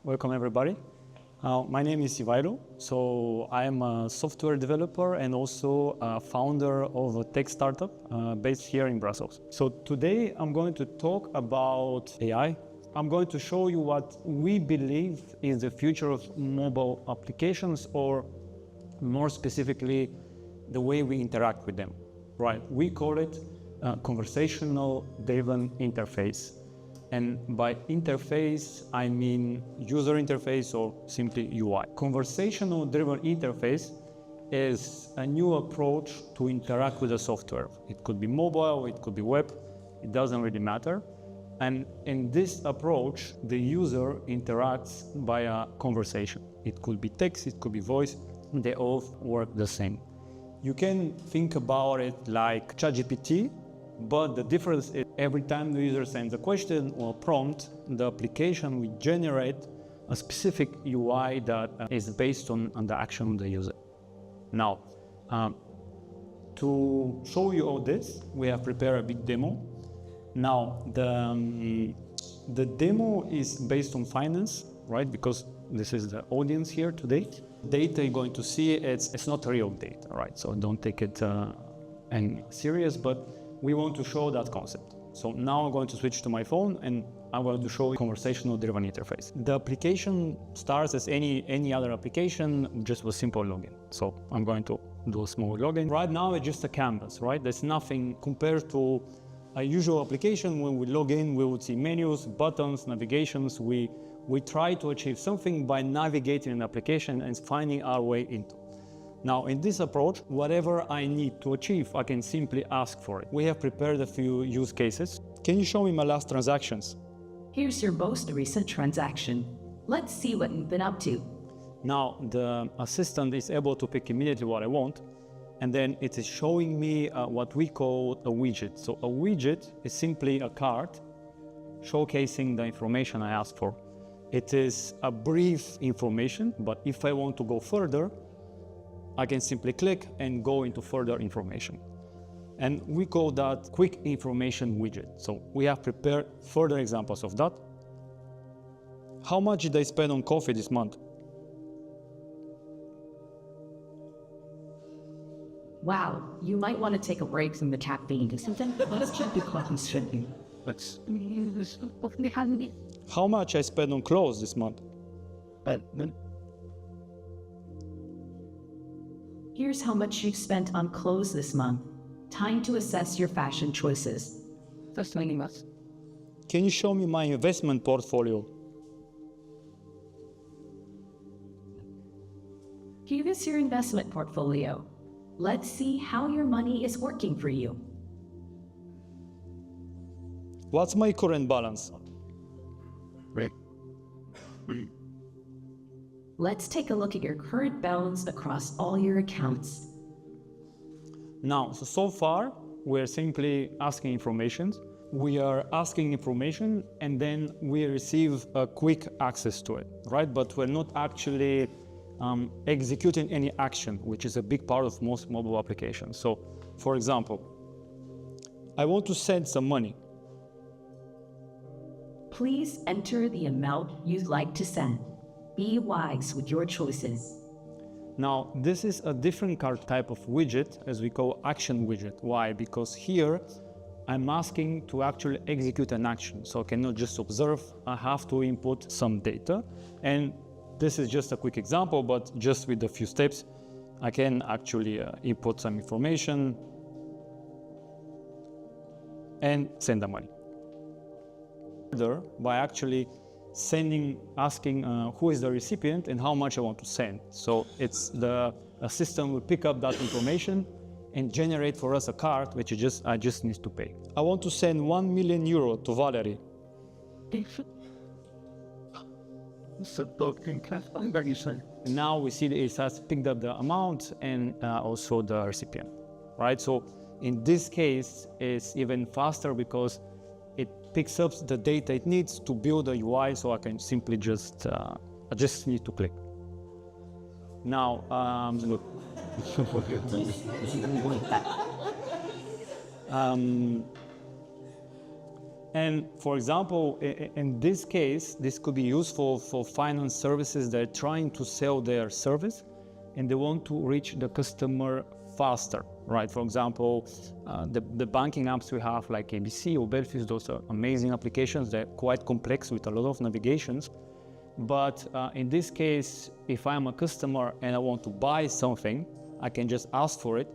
Welcome everybody. My name is Ivaylo. So I am a software developer and also a founder of a tech startup based here in Brussels. So today I'm going to talk about AI. I'm going to show you what we believe is the future of mobile applications, or more specifically, the way we interact with them. Right? We call it conversational driven interface. And by interface, I mean user interface or simply UI. Conversational driven interface is a new approach to interact with the software. It could be mobile, it could be web, it doesn't really matter. And in this approach, the user interacts via conversation. It could be text, it could be voice, they all work the same. You can think about it like ChatGPT, but the difference is every time the user sends a question or prompt, the application will generate a specific UI that is based on the action of the user. Now, to show you all this, we have prepared a big demo. Now, the demo is based on finance, right? Because this is the audience here today. Data you're going to see, it's not real data, right? So don't take it any serious, but we want to show that concept. So now I'm going to switch to my phone and I'm going to show you conversational driven interface. The application starts as any other application, just with simple login. So I'm going to do a small login. Right now it's just a canvas, right? There's nothing compared to a usual application. When we log in, we would see menus, buttons, navigations. We try to achieve something by navigating an application and finding our way into. Now, in this approach, whatever I need to achieve, I can simply ask for it. We have prepared a few use cases. Can you show me my last transactions? Here's your most recent transaction. Let's see what you've been up to. Now, the assistant is able to pick immediately what I want, and then it is showing me what we call a widget. So a widget is simply a card showcasing the information I asked for. It is a brief information, but if I want to go further, I can simply click and go into further information. And we call that quick information widget. So we have prepared further examples of that. How much did I spend on coffee this month? Wow, you might want to take a break from the caffeine. Let's check the coffee setting. How much I spent on clothes this month? Here's how much you've spent on clothes this month. Time to assess your fashion choices. Can you show me my investment portfolio? Here is your investment portfolio. Let's see how your money is working for you. What's my current balance? Let's take a look at your current balance across all your accounts. Now, so far, we're simply asking information. We are asking information and then we receive a quick access to it, right? But we're not actually executing any action, which is a big part of most mobile applications. So, for example, I want to send some money. Please enter the amount you'd like to send. Be wise with your choices. Now, this is a different card type of widget, as we call action widget. Why? Because here I'm asking to actually execute an action. So I cannot just observe, I have to input some data. And this is just a quick example, but just with a few steps, I can actually input some information and send the money. Further, by actually asking who is the recipient and how much I want to send. So it's the system will pick up that information and generate for us a card, which I just need to pay. I want to send €1 million to Valerie. And now we see that it has picked up the amount and also the recipient, right? So in this case, it's even faster because it picks up the data it needs to build a UI, so I can simply I just need to click. Now, look. And for example, in this case, this could be useful for finance services that are trying to sell their service and they want to reach the customer faster, right? For example, the banking apps we have like ABC or Belfius, those are amazing applications. They're quite complex with a lot of navigations. But in this case, if I'm a customer and I want to buy something, I can just ask for it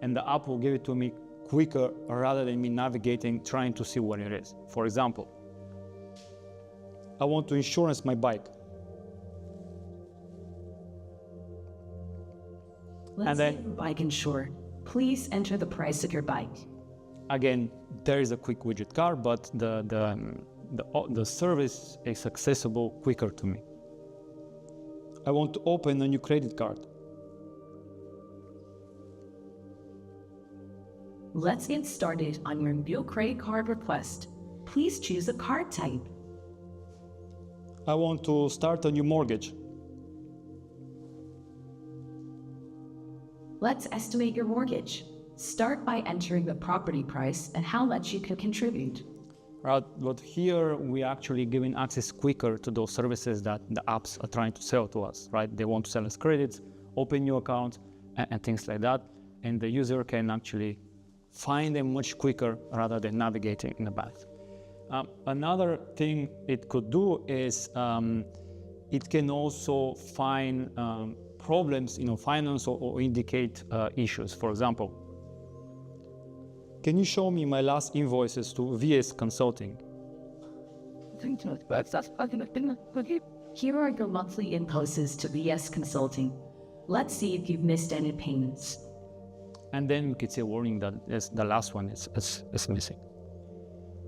and the app will give it to me quicker rather than me navigating, trying to see what it is. For example, I want to insurance my bike. Let's say your bike insured. Please enter the price of your bike. Again, there is a quick widget card, but the service is accessible quicker to me. I want to open a new credit card. Let's get started on your new credit card request. Please choose a card type. I want to start a new mortgage. Let's estimate your mortgage. Start by entering the property price and how much you can contribute. Right, but here we actually giving access quicker to those services that the apps are trying to sell to us, right? They want to sell us credits, open new accounts, and things like that. And the user can actually find them much quicker rather than navigating in the back. Another thing it could do is it can also find problems in finance or indicate issues. For example, can you show me my last invoices to VS Consulting? Here are your monthly invoices to VS Consulting. Let's see if you've missed any payments. And then we could see a warning that the last one is missing.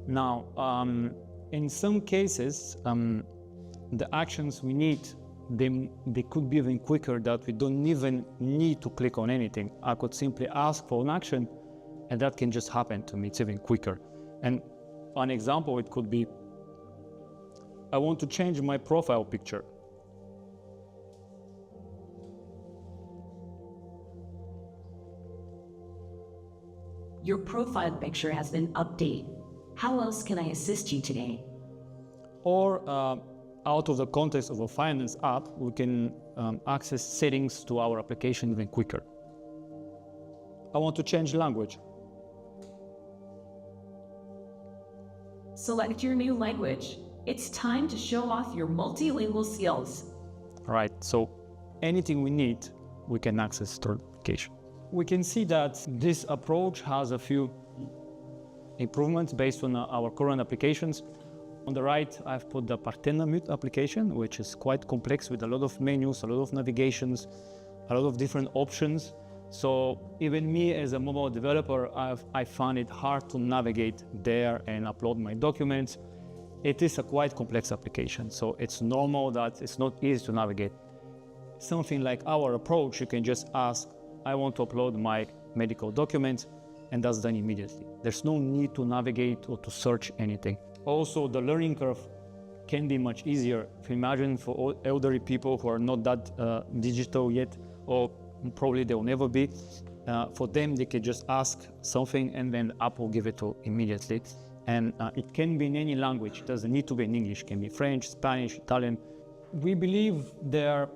Now, in some cases, the actions we need, they could be even quicker, that we don't even need to click on anything. I could simply ask for an action and that can just happen to me. It's even quicker. And an example, it could be, I want to change my profile picture. Your profile picture has been updated. How else can I assist you today? Or out of the context of a finance app, we can access settings to our application even quicker. I want to change language. Select your new language. It's time to show off your multilingual skills. Right, so anything we need, we can access through the application. We can see that this approach has a few improvements based on our current applications. On the right, I've put the Partena Mute application, which is quite complex with a lot of menus, a lot of navigations, a lot of different options. So even me as a mobile developer, I found it hard to navigate there and upload my documents. It is a quite complex application, so it's normal that it's not easy to navigate. Something like our approach, you can just ask, I want to upload my medical documents, and that's done immediately. There's no need to navigate or to search anything. Also, the learning curve can be much easier. If you imagine for elderly people who are not that digital yet, or probably they will never be, for them, they can just ask something and then the app will give it to immediately. And it can be in any language. It doesn't need to be in English. It can be French, Spanish, Italian. We believe their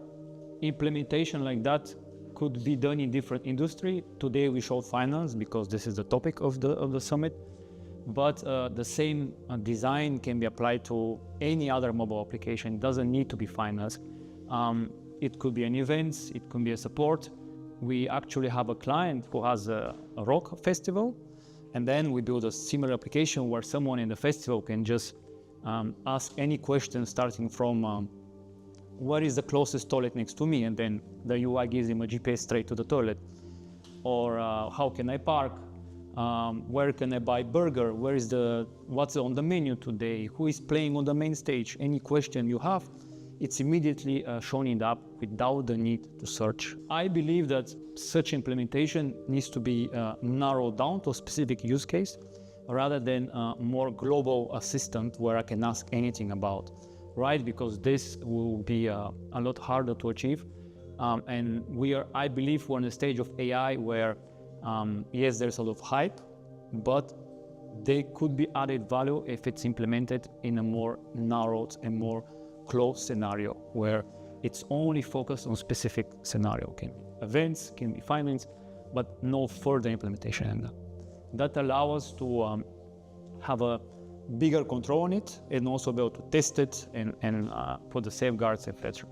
implementation like that could be done in different industry. Today we showed finance because this is the topic of the summit. But the same design can be applied to any other mobile application. It doesn't need to be finance. It could be an event, it could be a support. We actually have a client who has a rock festival, and then we build a similar application where someone in the festival can just ask any question starting from where is the closest toilet next to me, and then the UI gives him a GPS straight to the toilet. Or how can I park? Where can I buy burger? What's on the menu today? Who is playing on the main stage? Any question you have, it's immediately shown in the app without the need to search. I believe that such implementation needs to be narrowed down to a specific use case rather than a more global assistant where I can ask anything about, right? Because this will be a lot harder to achieve. And I believe we're in a stage of AI where yes, there's a lot of hype, but they could be added value if it's implemented in a more narrowed and more closed scenario where it's only focused on specific scenario. Can be events, can be finance, but no further implementation. And that allows us to have a bigger control on it and also be able to test it and put the safeguards, etc.